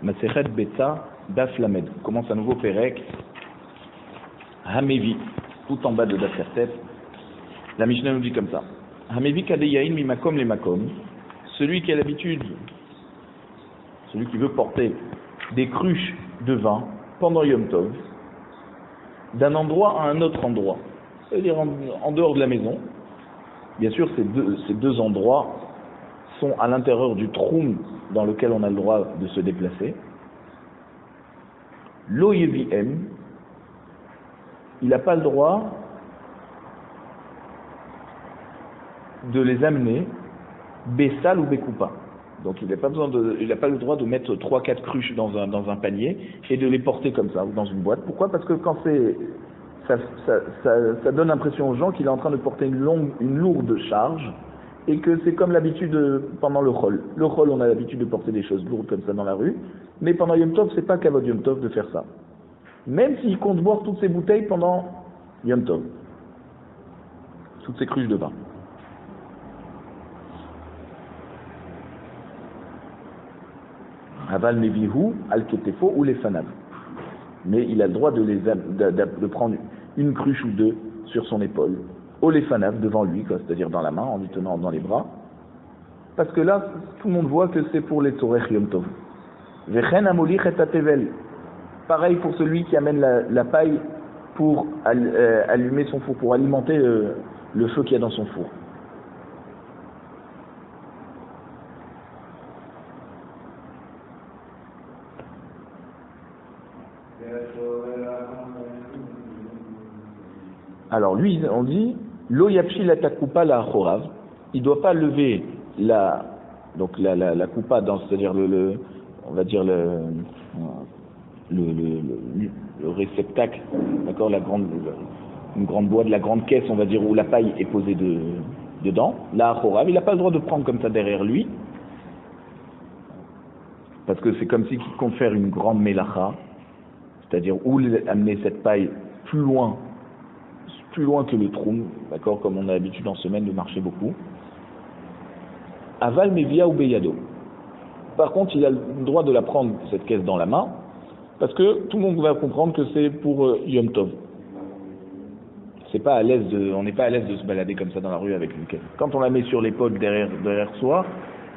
Masechet Betza Daf Lamed. On commence à nouveau Perek Hamevi, tout en bas de Daf Tertet. La Mishnah nous dit comme ça. Hamevi Kadeyain Mimakom les Makom. Celui qui a l'habitude, celui qui veut porter des cruches de vin pendant Yom Tov, d'un endroit à un autre endroit, c'est-à-dire en dehors de la maison. Bien sûr, ces deux endroits sont à l'intérieur du troum dans lequel on a le droit de se déplacer. Lo yeviem, il n'a pas le droit de les amener bessal ou bekoupa. Donc il n'a pas le droit de mettre 3-4 cruches dans un panier et de les porter comme ça, ou dans une boîte. Pourquoi? Parce que quand ça donne l'impression aux gens qu'il est en train de porter une lourde charge, et que c'est comme l'habitude pendant le chol. Le chol, on a l'habitude de porter des choses lourdes comme ça dans la rue, mais pendant Yom Tov, c'est pas kavod Yom Tov de faire ça. Même s'il compte boire toutes ces bouteilles pendant Yom Tov. Toutes ces cruches de vin. Aval mevihu al ketefo ou les fanav. Mais il a le droit de prendre une cruche ou deux sur son épaule. Au lefanav, devant lui, c'est-à-dire dans la main, en lui tenant dans les bras. Parce que là, tout le monde voit que c'est pour les Tzorech Yom Tov. Vechen amolich et atevel. Pareil pour celui qui amène la paille pour allumer son four, pour alimenter le feu qu'il y a dans son four. Alors lui, on dit Lo yapshi la takupa la chorav. Il ne doit pas lever la coupa, c'est-à-dire on va dire le réceptacle, d'accord, une grande boîte, la grande caisse, on va dire, où la paille est posée dedans. La chorav, il n'a pas le droit de prendre comme ça derrière lui, parce que c'est comme si qu'il compte faire une grande melacha, c'est-à-dire où amener cette paille plus loin que le troum, d'accord, comme on a l'habitude en semaine de marcher beaucoup. Aval mevia ou beyado. Par contre, il a le droit de la prendre, cette caisse, dans la main, parce que tout le monde va comprendre que c'est pour Yom Tov. On n'est pas à l'aise de se balader comme ça dans la rue avec une caisse. Quand on la met sur l'épaule derrière soi,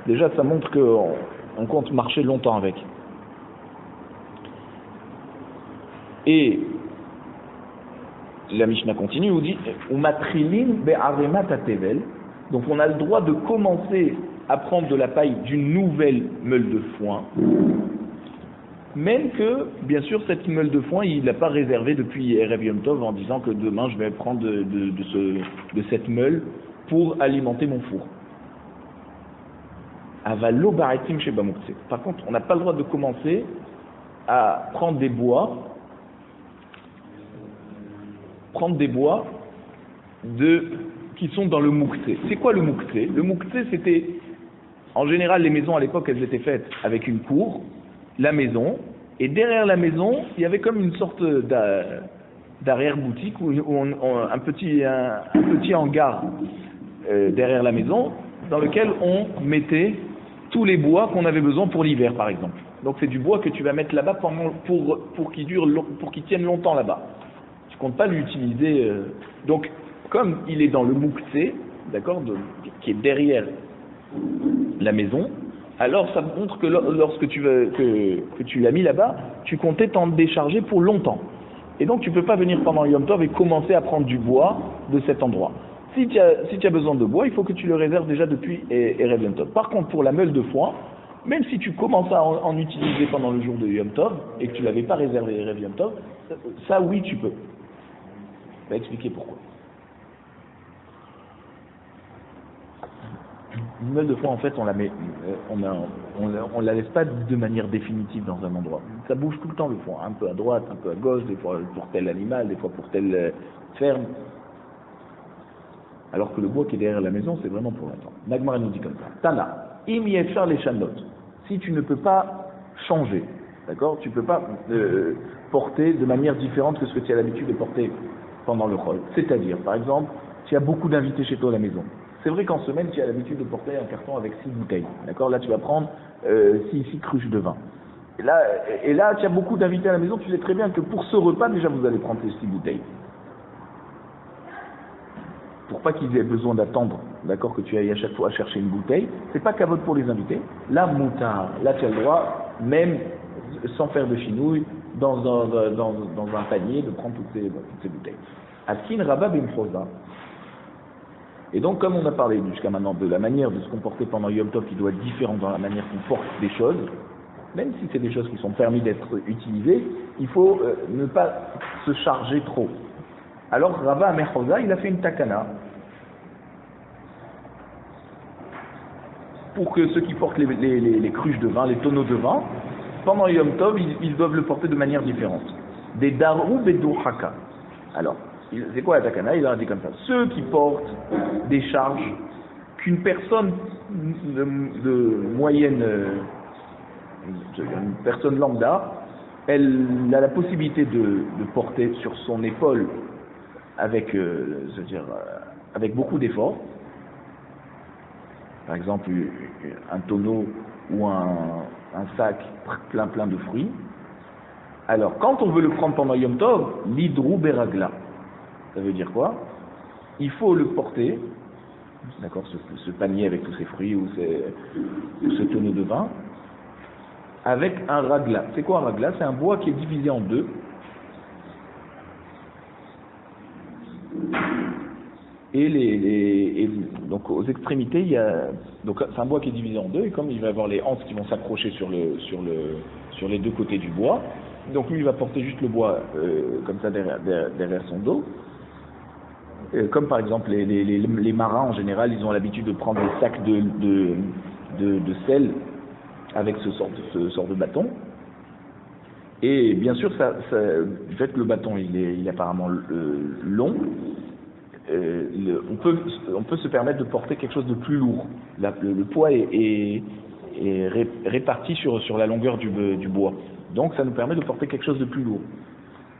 déjà ça montre qu'on compte marcher longtemps avec. Et la Mishnah continue, où dit Umatrilin be'aremat atevel. Donc on a le droit de commencer à prendre de la paille d'une nouvelle meule de foin, même que, bien sûr, cette meule de foin, il ne l'a pas réservée depuis Erev Yom Tov en disant que demain je vais prendre de cette meule pour alimenter mon four. Avalo baratim chez Bamukse. Par contre, on n'a pas le droit de commencer à prendre des bois qui sont dans le mouktsé. C'est quoi le mouktsé? Le mouktsé, c'était, en général, les maisons à l'époque, elles étaient faites avec une cour, la maison, et derrière la maison, il y avait comme une sorte d'arrière-boutique, ou un petit hangar derrière la maison, dans lequel on mettait tous les bois qu'on avait besoin pour l'hiver, par exemple. Donc c'est du bois que tu vas mettre là-bas pour qu'il tienne longtemps là-bas. Tu ne comptes pas l'utiliser. Donc, comme il est dans le mouktsé, d'accord, qui est derrière la maison, alors ça montre que lorsque que tu l'as mis là-bas, tu comptais t'en décharger pour longtemps. Et donc tu ne peux pas venir pendant Yom Tov et commencer à prendre du bois de cet endroit. Si tu as besoin de bois, il faut que tu le réserves déjà depuis Erev Yom Tov. Par contre, pour la meule de foin, même si tu commences à en utiliser pendant le jour de Yom Tov et que tu ne l'avais pas réservé Erev Yom Tov, ça oui tu peux. Je vais expliquer pourquoi. Une meule de foin, en fait, on la laisse pas de manière définitive dans un endroit. Ça bouge tout le temps le foin, un peu à droite, un peu à gauche, des fois pour tel animal, des fois pour telle ferme. Alors que le bois qui est derrière la maison, c'est vraiment pour longtemps. Nagmara nous dit comme ça. Tana, im yefshar les chanot. Si tu ne peux pas changer, d'accord, tu ne peux pas porter de manière différente que ce que tu as l'habitude de porter pendant le chol. C'est-à-dire, par exemple, tu as beaucoup d'invités chez toi à la maison. C'est vrai qu'en semaine, tu as l'habitude de porter un carton avec 6 bouteilles. D'accord? Là, tu vas prendre 6 cruches de vin. Et là, tu as beaucoup d'invités à la maison, tu sais très bien que pour ce repas, déjà, vous allez prendre ces 6 bouteilles. Pour pas qu'ils aient besoin d'attendre, d'accord, que tu ailles à chaque fois chercher une bouteille, c'est pas cavote pour les invités. Là, moutard, là, tu as le droit, même sans faire de chinouille, dans un panier, de prendre toutes ces bouteilles. Askin Rabba Ben Chosa. Et donc, comme on a parlé jusqu'à maintenant de la manière de se comporter pendant Yom Tov qui doit être différente dans la manière qu'on porte des choses, même si c'est des choses qui sont permis d'être utilisées, il faut ne pas se charger trop. Alors, Rabba Mechosa, il a fait une takana pour que ceux qui portent les cruches de vin, les tonneaux de vin, pendant Yom Tov, ils doivent le porter de manière différente. Des darou bedou haka. Alors, c'est quoi la takana? Il a dit comme ça. Ceux qui portent des charges qu'une personne de moyenne, une personne lambda, elle a la possibilité de porter sur son épaule avec, avec beaucoup d'efforts. Par exemple, un tonneau ou un sac plein de fruits. Alors, quand on veut le prendre pendant Yom Tov, l'hydrou beragla. Ça veut dire quoi? Il faut le porter, d'accord, ce panier avec tous ces fruits ou ce tonneau de vin, avec un ragla. C'est quoi un ragla? C'est un bois qui est divisé en deux. Et donc aux extrémités, il y a donc c'est un bois qui est divisé en deux, et comme il va y avoir les anses qui vont s'accrocher sur les deux côtés du bois, donc lui il va porter juste le bois comme ça derrière son dos. Comme par exemple les marins en général, ils ont l'habitude de prendre des sacs de sel avec ce sort de bâton. Et bien sûr, du fait que le bâton il est apparemment long, on peut se permettre de porter quelque chose de plus lourd. Le poids est réparti sur la longueur du bois. Donc ça nous permet de porter quelque chose de plus lourd.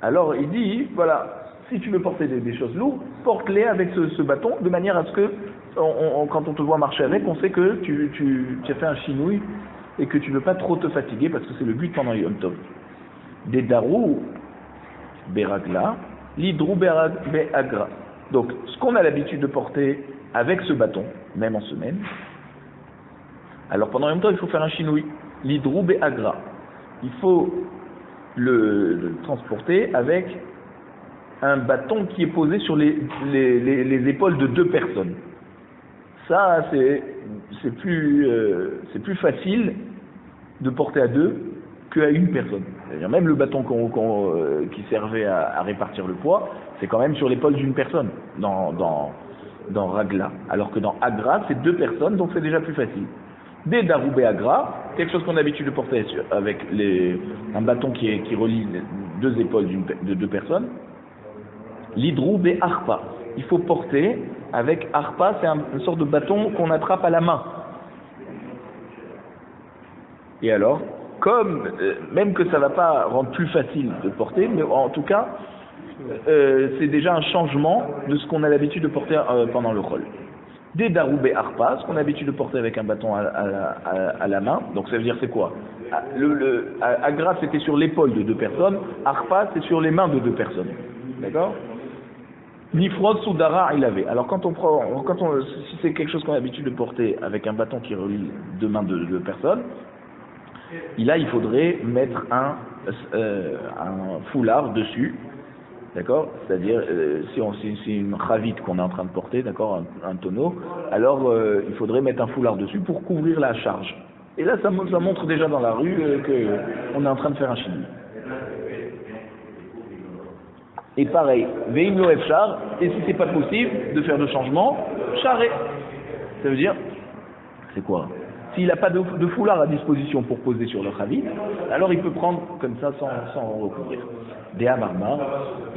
Alors il dit, voilà, si tu veux porter des choses lourdes, porte-les avec ce bâton, de manière à ce que, quand on te voit marcher avec, on sait que tu as fait un chinouille et que tu ne veux pas trop te fatiguer, parce que c'est le but pendant Yom Tov. Des darou beragla, l'hydrou beagra. Donc, ce qu'on a l'habitude de porter avec ce bâton, même en semaine, alors pendant Yom Tov, il faut faire un chinouille, l'hydrou beagra. Il faut le transporter avec un bâton qui est posé sur les épaules de deux personnes. Ça, c'est plus facile de porter à deux qu'à une personne. C'est-à-dire même le bâton qui servait à répartir le poids, c'est quand même sur l'épaule d'une personne dans Ragla. Alors que dans Agra, c'est deux personnes, donc c'est déjà plus facile. Des Daroubé Agra, quelque chose qu'on a l'habitude de porter avec un bâton qui relie deux épaules de deux personnes. L'hydroubé Arpa. Il faut porter avec Arpa, c'est une sorte de bâton qu'on attrape à la main. Et alors, même que ça ne va pas rendre plus facile de porter, mais en tout cas, c'est déjà un changement de ce qu'on a l'habitude de porter pendant le rôle. Des daroubé arpa, ce qu'on a l'habitude de porter avec un bâton à la main, donc ça veut dire c'est quoi? Agra c'était sur l'épaule de deux personnes, arpa c'est sur les mains de deux personnes. D'accord? Nifrod soudara il avait. Alors si c'est quelque chose qu'on a l'habitude de porter avec un bâton qui relie deux mains de deux personnes, là il faudrait mettre un foulard dessus. D'accord? C'est-à-dire, si c'est une ravite qu'on est en train de porter, d'accord, un tonneau, alors il faudrait mettre un foulard dessus pour couvrir la charge. Et là, ça montre déjà dans la rue qu'on est en train de faire un chili. Et pareil, veim lo efshar, et si c'est pas possible de faire de changement, charré. Ça veut dire, c'est quoi? S'il n'a pas de foulard à disposition pour poser sur le ravite, alors il peut prendre comme ça sans recouvrir. Des amarmar,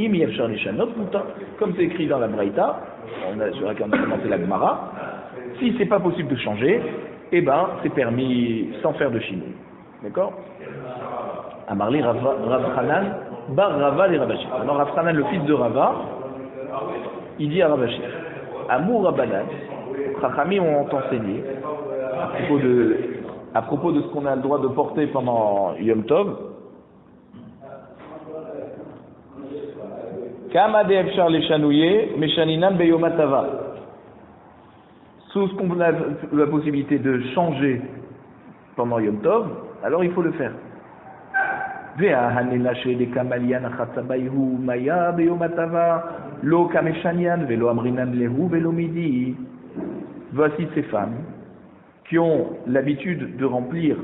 im yefshar lishanot muta, comme c'est écrit dans la Braïta, sur laquelle on a commencé la Gemara, si c'est pas possible de changer, eh ben c'est permis sans faire de chimie. D'accord? Amarli Rav Hanan bar Rava les Ravashi. Alors Rav Hanan, le fils de Rava, il dit à Ravashi, Amou Rabbanan, Chachamim ont enseigné à propos à propos de ce qu'on a le droit de porter pendant Yom Tov. Kama de efshar leshanouye, meshaninam beyom hatava. Sous ce qu'on a la possibilité de changer pendant Yom Tov, alors il faut le faire. Voici ces femmes qui ont l'habitude de remplir,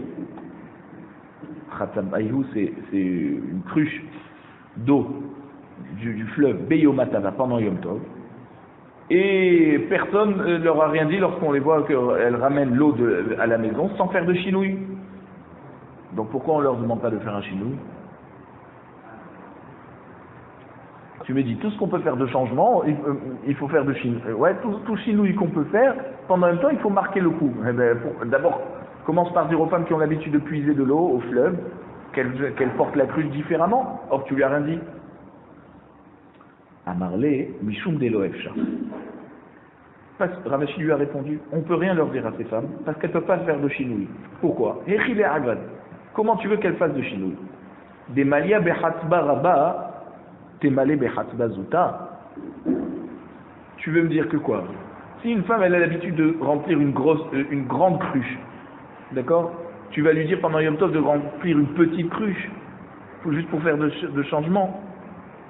c'est une cruche d'eau du fleuve Beyomatava pendant Yom Tov, et personne ne leur a rien dit lorsqu'on les voit qu'elles ramènent l'eau à la maison sans faire de chinouille. Donc pourquoi on leur demande pas de faire un chinouille? Tu me dis, tout ce qu'on peut faire de changement, il faut faire de chinouille. Ouais, tout chinouille qu'on peut faire, pendant le temps, il faut marquer le coup. Eh ben, d'abord, commence par dire aux femmes qui ont l'habitude de puiser de l'eau au fleuve, qu'elles portent la cruche différemment. Or, tu lui as rien dit. Amarlé, Mishum Delo Efsha. Ravashi lui a répondu, on ne peut rien leur dire à ces femmes, parce qu'elles ne peuvent pas faire de chinouille. Pourquoi? Echile Agad. Comment tu veux qu'elles fassent de chinouille? Des malia behatzba rabba, temalé behatzba zuta. Tu veux me dire que quoi? Si une femme elle a l'habitude de remplir une grande cruche, d'accord? Tu vas lui dire pendant Yom Tov de remplir une petite cruche, juste pour faire de changement.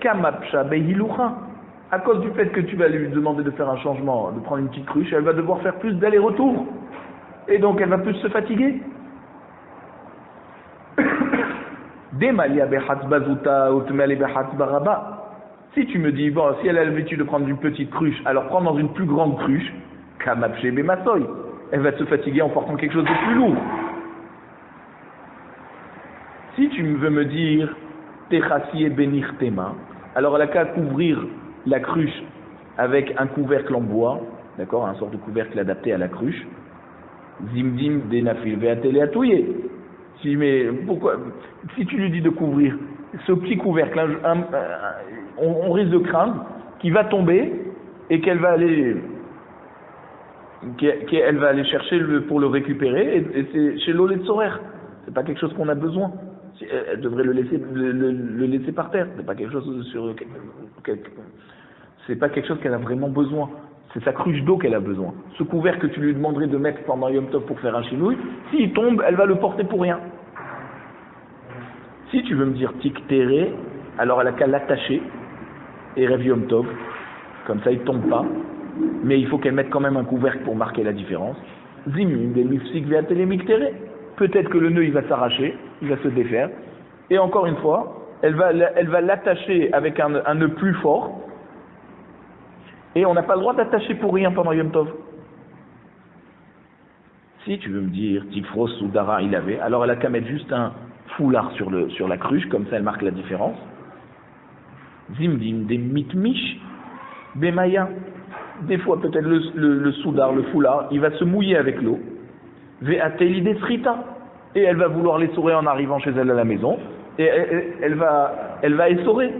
Kamapsha behilucha. À cause du fait que tu vas lui demander de faire un changement, de prendre une petite cruche, elle va devoir faire plus d'aller-retour. Et donc elle va plus se fatiguer. Si tu me dis, bon, si elle a l'habitude de prendre une petite cruche, alors prends dans une plus grande cruche, elle va se fatiguer en portant quelque chose de plus lourd. Si tu veux me dire, alors elle a qu'à couvrir la cruche avec un couvercle en bois, d'accord, un sort de couvercle adapté à la cruche. Zimdim denafil ve'atele atouye. Si tu lui dis de couvrir ce petit couvercle, on risque de craindre qu'il va tomber et qu'elle va aller chercher pour le récupérer, et c'est chez l'olé de Sorer. C'est pas quelque chose qu'on a besoin. Elle devrait le laisser par terre. C'est pas quelque chose c'est pas quelque chose qu'elle a vraiment besoin. C'est sa cruche d'eau qu'elle a besoin. Ce couvert que tu lui demanderais de mettre pendant Yom Tov pour faire un chinouille, s'il tombe, elle va le porter pour rien. Si tu veux me dire tik teré, alors elle a qu'à l'attacher et rêve Yom Tov, comme ça il tombe pas, mais il faut qu'elle mette quand même un couvercle pour marquer la différence. Zimim des mifsik ve'atelemik teré. Peut-être que le nœud il va s'arracher, il va se défaire, et encore une fois, elle va l'attacher avec un nœud plus fort. Et on n'a pas le droit d'attacher pour rien pendant Yom Tov. Si tu veux me dire, Tifros ou Dara il avait, alors elle a qu'à mettre juste un foulard sur la cruche, comme ça elle marque la différence. Zimdim des mitmish, bemaya. Des fois peut-être le soudar, le foulard, il va se mouiller avec l'eau. Ve'ateli des srita. Et elle va vouloir l'essorer en arrivant chez elle à la maison. Et elle va essorer.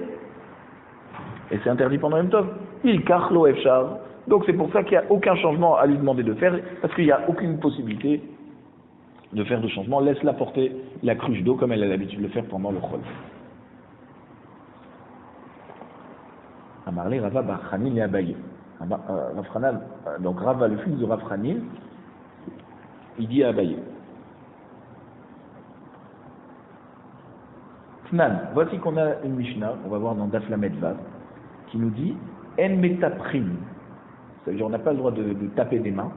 Et c'est interdit pendant Yom Tov. Il karlo efshar. Donc c'est pour ça qu'il n'y a aucun changement à lui demander de faire, parce qu'il n'y a aucune possibilité de faire de changement. Laisse-la porter la cruche d'eau comme elle a l'habitude de le faire pendant le chol. Amarle Rava bar Chanin et Abaye. Donc Rava, le fils de Rav Chanin, il dit à Abaye. Tnan, voici qu'on a une Mishnah, on va voir dans Daf Lamed Vav, qui nous dit En metaprim. Ça veut dire on n'a pas le droit de taper des mains,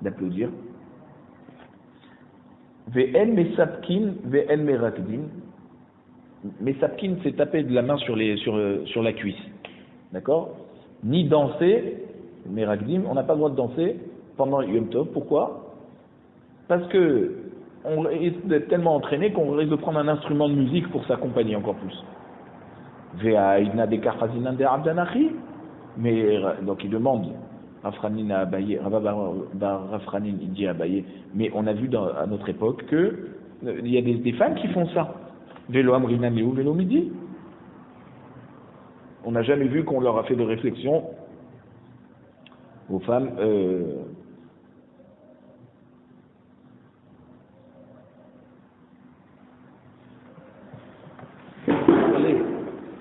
d'applaudir. Ve'en mesapkin, ve'en merakdin. Mesapkin, c'est taper de la main sur la cuisse. D'accord? Ni danser, merakdim, on n'a pas le droit de danser pendant Yom Tov. Pourquoi? Parce que on risque d'être tellement entraîné qu'on risque de prendre un instrument de musique pour s'accompagner encore plus. Mais donc il demande Rafranin à Abaye, Rafranin il dit à Abaye, mais on a vu à notre époque que il y a des femmes qui font ça. Vélo amrina néo, vélo midi. On n'a jamais vu qu'on leur a fait de réflexion aux femmes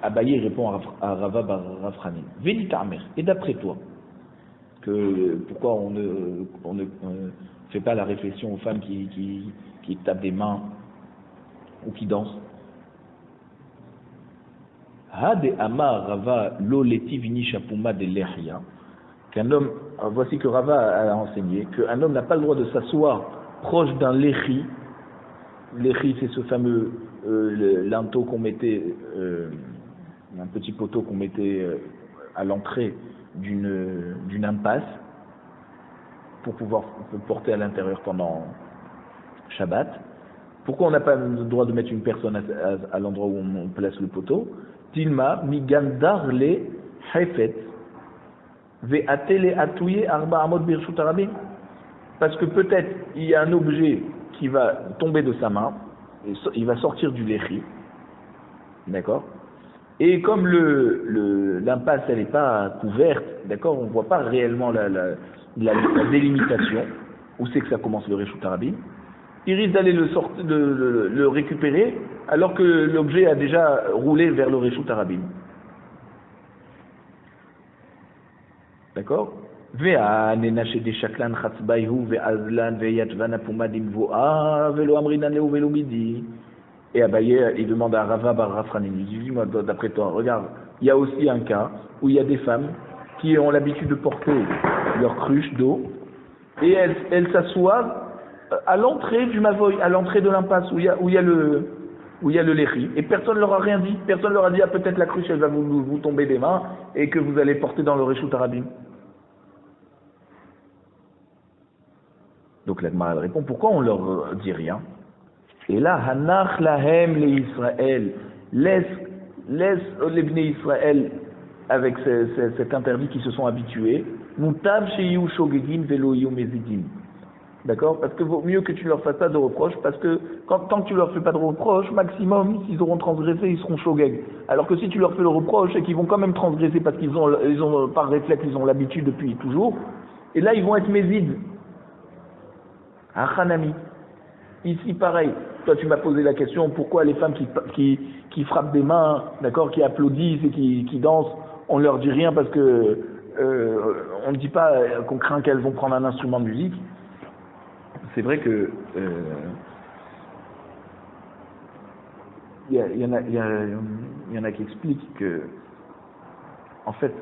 Abaye répond à Rava bar Rafranim. Veni ta'mer. Et d'après toi, pourquoi on ne fait pas la réflexion aux femmes qui tapent des mains ou qui dansent? Hade Amar Rava lo leti vini shapuma de lehya. Qu'un homme, voici que Rava a enseigné, qu'un homme n'a pas le droit de s'asseoir proche d'un lechi. Lechi, c'est ce fameux linteau qu'on mettait, un petit poteau qu'on mettait à l'entrée d'une impasse pour pouvoir se porter à l'intérieur pendant Shabbat. Pourquoi on n'a pas le droit de mettre une personne à l'endroit où on place le poteau? Tilma migandar le haifet ve'atele atouye arba amot birshut arabim. Parce que peut-être il y a un objet qui va tomber de sa main, et il va sortir du lechi, d'accord? Et comme l'impasse elle n'est pas couverte, d'accord, on ne voit pas réellement la délimitation, où c'est que ça commence le Reshut Harabim, il risque d'aller le récupérer alors que l'objet a déjà roulé vers le Reshut Harabim. D'accord? Et Abaye, il demande à Rava bar Rafranim, il dit, dis-moi, d'après toi, regarde, il y a aussi un cas où il y a des femmes qui ont l'habitude de porter leur cruche d'eau et elles s'assoient à l'entrée du Mavoy, à l'entrée de l'impasse où il y a le lechi, et personne ne leur a rien dit, personne ne leur a dit, ah, peut-être la cruche elle va vous tomber des mains et que vous allez porter dans le Reshut Harabim. Donc la Gemara répond, pourquoi on leur dit rien? Et là, Hanach lahem le Israël, laisse les Bnei Israël avec cet interdit qui se sont habitués. Mutav sheyu shogegin velo yu mezidin. D'accord? Parce que vaut mieux que tu leur fasses pas de reproches, parce que tant que tu leur fais pas de reproches, maximum, s'ils auront transgressé, ils seront shogeg. Alors que si tu leur fais le reproche et qu'ils vont quand même transgresser parce qu'ils ont par réflexe, ils ont l'habitude depuis toujours, et là ils vont être mézides. Achanami. Ici, pareil. Toi, tu m'as posé la question, pourquoi les femmes qui frappent des mains, d'accord, qui applaudissent et qui dansent, on leur dit rien parce que on ne dit pas qu'on craint qu'elles vont prendre un instrument de musique. C'est vrai que il y en a qui expliquent que, en fait,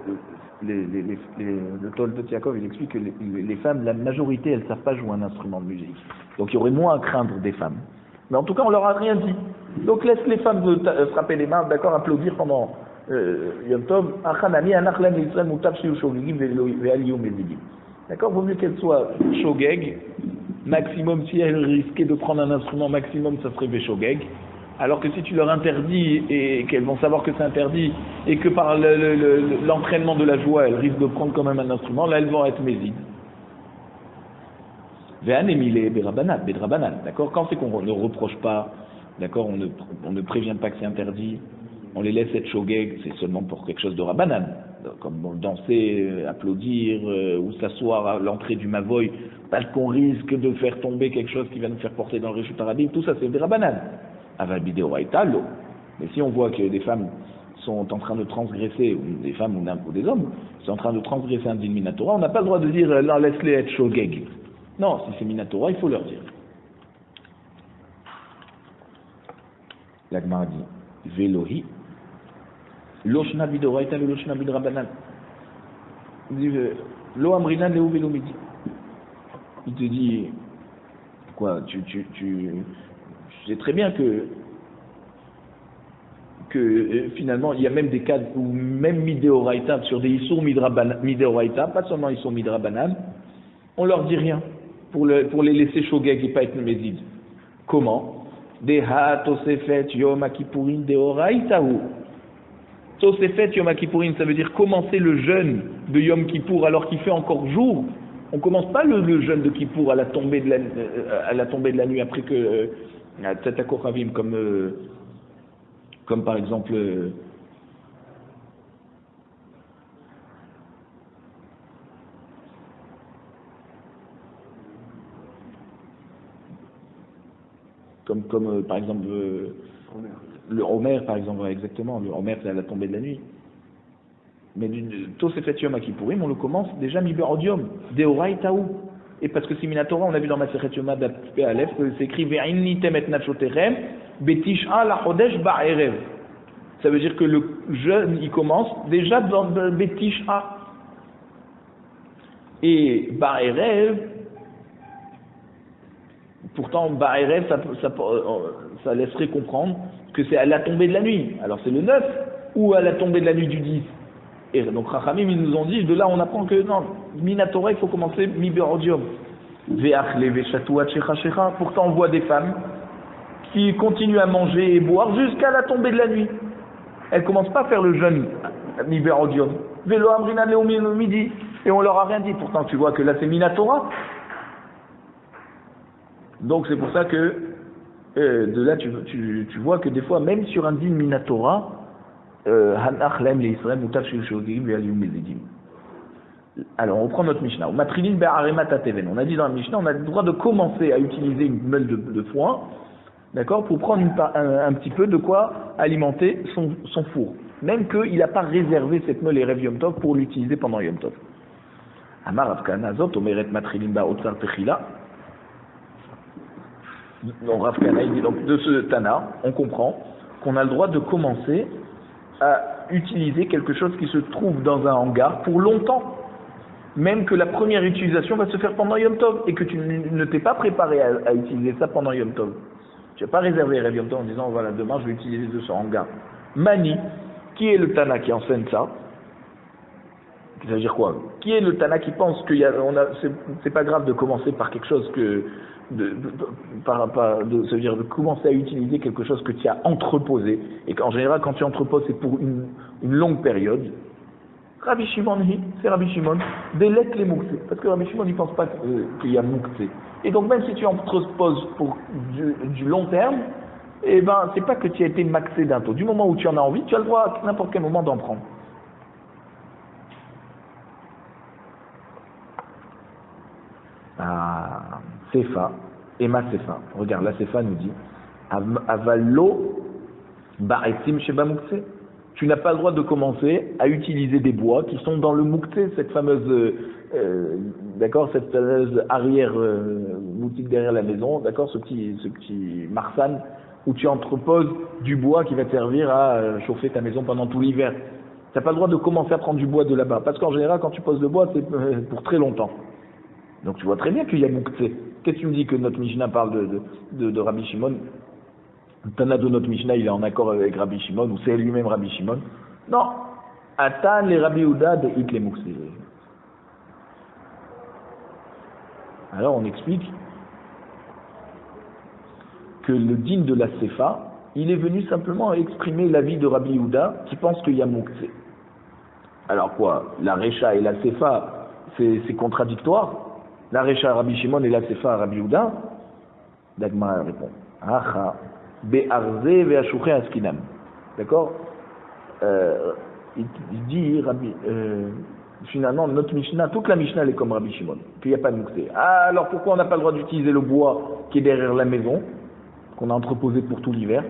le Toldos Yaakov, il explique que les femmes, la majorité, elles ne savent pas jouer un instrument de musique. Donc il y aurait moins à craindre des femmes. Mais en tout cas, on leur a rien dit. Donc laisse les femmes frapper les mains, d'accord, applaudir pendant Yom Tov. D'accord, vaut mieux qu'elles soient shogeg. Maximum, si elles risquaient de prendre un instrument, maximum, ça serait béshogeg. Alors que si tu leur interdis et qu'elles vont savoir que c'est interdit et que par l'entraînement de la joie, elles risquent de prendre quand même un instrument, là elles vont être mézides. D'accord? Quand c'est qu'on ne reproche pas, d'accord, on ne prévient pas que c'est interdit, on les laisse être shogeg, c'est seulement pour quelque chose de rabanan, comme danser, applaudir ou s'asseoir à l'entrée du mavoy, parce qu'on risque de faire tomber quelque chose qui va nous faire porter dans le Reshut Harabim, tout ça c'est des rabanan. Mais si on voit que des femmes sont en train de transgresser, ou des femmes ou des hommes sont en train de transgresser un din minatora, on n'a pas le droit de dire non, laisse-les être shogeg. Non, si c'est minatora, il faut leur dire. La Gemara dit Velohi, Loshna bidoraita ve Loshna bidrabanan. Il dit Lo amrina leu velo midi. Il te dit quoi, tu sais très bien que finalement il y a même des cas où même midéoraita sur des issour midéoraita, pas seulement issour midrabanan, on leur dit rien pour les laisser shogeg et pas être mézides. Comment? Deha tosefet yom akipurin deoraitahu. Tosefet yom akipurin, ça veut dire commencer le jeûne de Yom Kippour alors qu'il fait encore jour. On commence pas le jeûne de Kippour à la tombée de la nuit après que Tzata Kochavim, comme par exemple par exemple Le Homer, par exemple, ouais, exactement. Le Homer, c'est à la tombée de la nuit. Mais Tosefet Yom Kippourim, on le commence déjà Miberodium, Deoraitaou. Et parce que c'est Minatora, on a vu dans Masechet Yoma d'Apé Aleph, c'est écrit Ve'inni temet nafshoterem, betish'a la chodesh ba'erev. Ça veut dire que le jeûne, il commence déjà dans betish'a. Et ba'erev, pourtant ba'erev, ça laisserait comprendre que c'est à la tombée de la nuit. Alors c'est le 9 ou à la tombée de la nuit du 10. Et donc Rachamim, ils nous ont dit, de là on apprend que non, Minatora, il faut commencer Mi-Berodium. Pourtant on voit des femmes qui continuent à manger et boire jusqu'à la tombée de la nuit. Elles ne commencent pas à faire le jeûne Mi-Berodium. Vélo Amrina Leomi le midi. Et on leur a rien dit. Pourtant tu vois que là c'est Minatora. Donc c'est pour ça que de là tu vois que des fois, même sur un din Minatora, alors on reprend notre Mishnah. On a dit dans la Mishnah, on a le droit de commencer à utiliser une meule de foin, d'accord, pour prendre un petit peu de quoi alimenter son four, même qu'il n'a pas réservé cette meule et Rev Yom Tov pour l'utiliser pendant Yom Tov. Amar Rav Kahana Zot Omeret Matrilin Ba'otzar Techila. Donc Rav Kahana, il dit donc de ce Tana, on comprend qu'on a le droit de commencer à utiliser quelque chose qui se trouve dans un hangar pour longtemps, même que la première utilisation va se faire pendant Yom Tov et que tu ne t'es pas préparé à utiliser ça pendant Yom Tov. Tu n'as pas réservé Rev Yom Tov en disant voilà, demain je vais utiliser de ce hangar. Mani, qui est le Tana qui enseigne ça? Ça veut dire quoi? Qui est le Tana qui pense que c'est pas grave de commencer par quelque chose ça veut dire de commencer à utiliser quelque chose que tu as entreposé, et qu'en général quand tu entreposes c'est pour une longue période. Rabbi Shimon, c'est Rabbi Shimon, délète les mouktsé, parce que Rabbi Shimon il pense pas qu'il y a mouktsé. Et donc même si tu entreposes pour du long terme, eh ben c'est pas que tu as été maxé d'un taux. Du moment où tu en as envie, tu as le droit à n'importe quel moment d'en prendre. Sefa, Emma Sefa. Regarde, la Sefa nous dit Avalo Ba'etim Sheba Moukse. Tu n'as pas le droit de commencer à utiliser des bois qui sont dans le Moukse, cette fameuse cette fameuse arrière boutique derrière la maison, d'accord, ce petit marsan où tu entreposes du bois qui va te servir à chauffer ta maison pendant tout l'hiver. Tu n'as pas le droit de commencer à prendre du bois de là-bas, parce qu'en général, quand tu poses le bois, c'est pour très longtemps. Donc tu vois très bien qu'il y a Moukse. Qu'est-ce que tu me dis que notre Mishnah parle de Rabbi Shimon? Le Tana de notre Mishnah, il est en accord avec Rabbi Shimon, ou c'est lui-même Rabbi Shimon? Non. Atan les Rabbi Ouda de Hit les Moukse. Alors on explique que le din de la Sefa, il est venu simplement exprimer l'avis de Rabbi Ouda qui pense qu'il y a Moukse. Alors quoi? La Recha et la Sefa, c'est contradictoire? La Recha à Rabbi Shimon et la Sefa à Rabbi Yehuda? Dagmar répond Acha be'arze ve'ashouché askinam. D'accord? Il dit finalement notre Mishnah, toute la Mishnah elle est comme Rabbi Shimon, qu'il n'y a pas de mouxé. Alors pourquoi on n'a pas le droit d'utiliser le bois qui est derrière la maison, qu'on a entreposé pour tout l'hiver?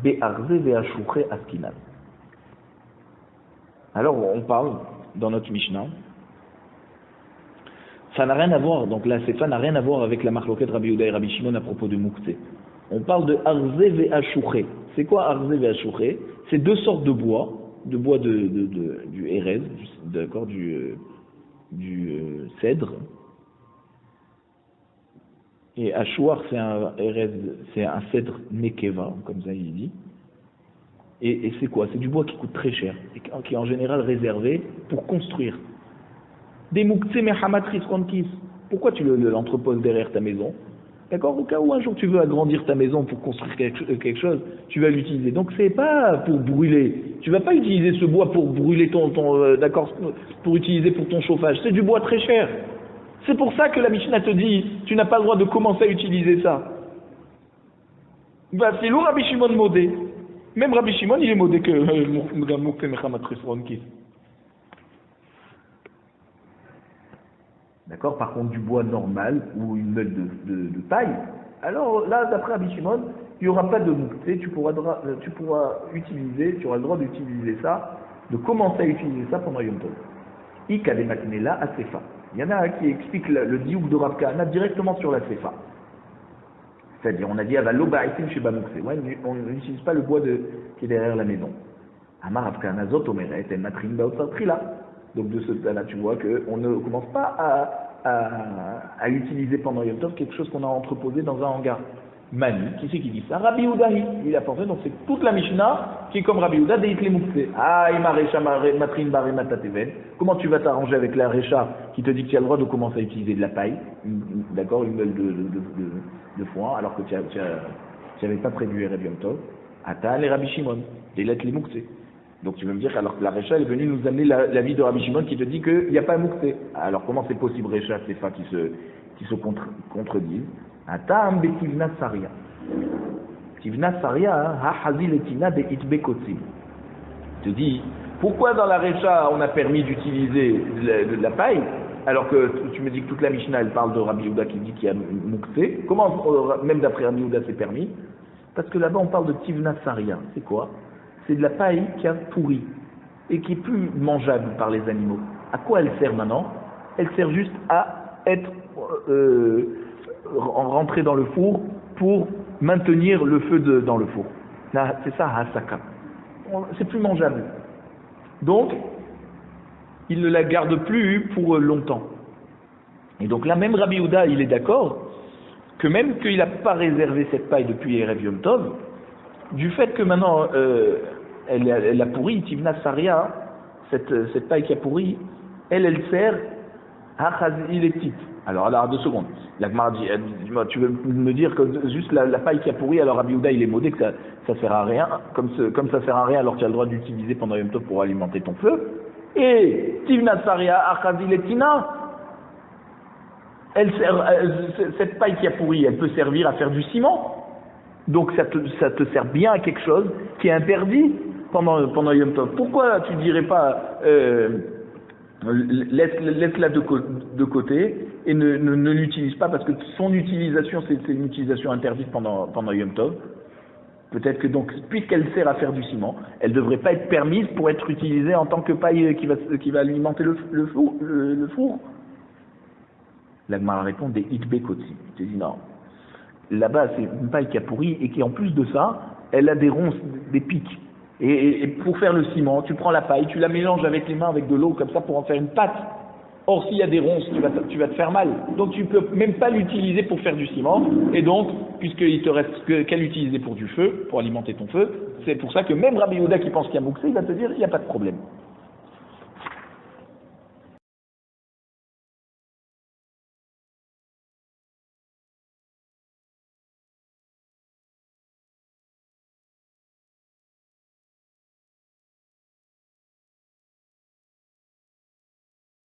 Be'arze ve'ashouché askinam. Alors on parle dans notre Mishnah, ça n'a rien à voir, donc la Sefa n'a rien à voir avec la marloquette Rabbi Yehuda et Rabbi Shimon à propos de Moukse. On parle de Arze ve'ashouché. C'est quoi Arze ve'ashouché? C'est deux sortes de bois du Erez, d'accord, du cèdre. Et Ashouar c'est un Erez, c'est un cèdre Nekeva, comme ça il dit. Et c'est quoi? C'est du bois qui coûte très cher, et qui est en général réservé pour construire. Des mouktsé mehamatris ronkis. Pourquoi tu l'entreposes derrière ta maison? D'accord? Au cas où un jour tu veux agrandir ta maison pour construire quelque chose, tu vas l'utiliser. Donc c'est pas pour brûler. Tu vas pas utiliser ce bois pour brûler d'accord, pour utiliser pour ton chauffage. C'est du bois très cher. C'est pour ça que la Mishnah te dit, tu n'as pas le droit de commencer à utiliser ça. C'est lourd Rabbi Shimon modé. Même Rabbi Shimon, il est modé que Moukse Mechamatris Ronkis. D'accord? Par contre, du bois normal ou une meule de paille, alors là, d'après Rabbi Shimon, il n'y aura pas de mouktsé, tu pourras utiliser, tu auras le droit d'utiliser ça, de commencer à utiliser ça pendant Yom Tov. Ika de Matnela à Sefa. Il y en a un qui explique le diouk de Rav Kahana directement sur la Sefa. C'est-à-dire, on a dit Avalo Ba'aitim chez Bamoukse. Ouais, on n'utilise pas le bois qui est derrière la maison. Amar Rav Kahana Zot Omeret et Matrin Baotsar Trila. Donc de ce là tu vois qu'on ne commence pas à utiliser pendant Yom Tov quelque chose qu'on a entreposé dans un hangar. Mani, qui c'est qui dit ça? Rabbi Udahi, il a pensé, donc c'est toute la Mishnah qui est comme Rabbi Uda, Deit Lemukse. Ah, Ima Recha Matrin Bare Matateven. Comment tu vas t'arranger avec la Recha qui te dit que tu as le droit de commencer à utiliser de la paille, d'accord, une meule de foin, alors que tu n'avais pas prévu Erev Yom Tov? Ata les Rabbi Shimon, Deit Lemukse. Donc tu veux me dire alors que la Recha est venue nous amener l'avis de Rabbi Shimon qui te dit qu'il n'y a pas Mukse. Alors comment c'est possible Recha, Sefa qui se contredisent? Atam betivna saria. Tivna saria, ha hazil etina de itbe kotsim. Je te dis, pourquoi dans la Recha on a permis d'utiliser de la paille, alors que tu me dis que toute la Mishnah elle parle de Rabbi Yehuda qui dit qu'il y a Mukse. Comment, même d'après Rabbi Yehuda c'est permis? Parce que là-bas on parle de Tivna saria. C'est quoi? C'est de la paille qui a pourri et qui est plus mangeable par les animaux. À quoi elle sert maintenant? Elle sert juste à être rentrer dans le four pour maintenir le feu dans le four. C'est ça, hasaka. C'est plus mangeable. Donc, il ne la garde plus pour longtemps. Et donc là, même Rabbi Yehuda, il est d'accord que même qu'il n'a pas réservé cette paille depuis Erev Yom Tov, du fait que maintenant elle a pourri, Tivna Saria, cette paille qui a pourri, elle sert à Chazil et Tit. Alors 2 secondes. La Gemara dit, tu veux me dire que juste la paille qui a pourri, alors Rabbi Yehuda il est modé que ça sert à rien, comme ça sert à rien alors tu as le droit d'utiliser pendant Yom Tov pour alimenter ton feu. Et Tivna Saria Achazil et Tina, cette paille qui a pourri, elle peut servir à faire du ciment. Donc ça te sert bien à quelque chose qui est interdit pendant Yom Tov. Pourquoi tu dirais pas laisse-la de côté et ne l'utilise pas parce que son utilisation c'est une utilisation interdite pendant Yom Tov. Peut-être que donc puisqu'elle sert à faire du ciment, elle ne devrait pas être permise pour être utilisée en tant que paille qui va alimenter le four. La Gemara répond des itbe kotsi. Je dis non. Là-bas c'est une paille qui a pourri et qui en plus de ça, elle a des ronces, des pics. Et pour faire le ciment, tu prends la paille, tu la mélanges avec les mains, avec de l'eau, comme ça, pour en faire une pâte. Or, s'il y a des ronces, tu vas te faire mal. Donc, tu peux même pas l'utiliser pour faire du ciment. Et donc, puisqu'il te reste qu'à l'utiliser pour du feu, pour alimenter ton feu, c'est pour ça que même Rabbi Yehuda qui pense qu'il y a Mukse, il va te dire, il n'y a pas de problème.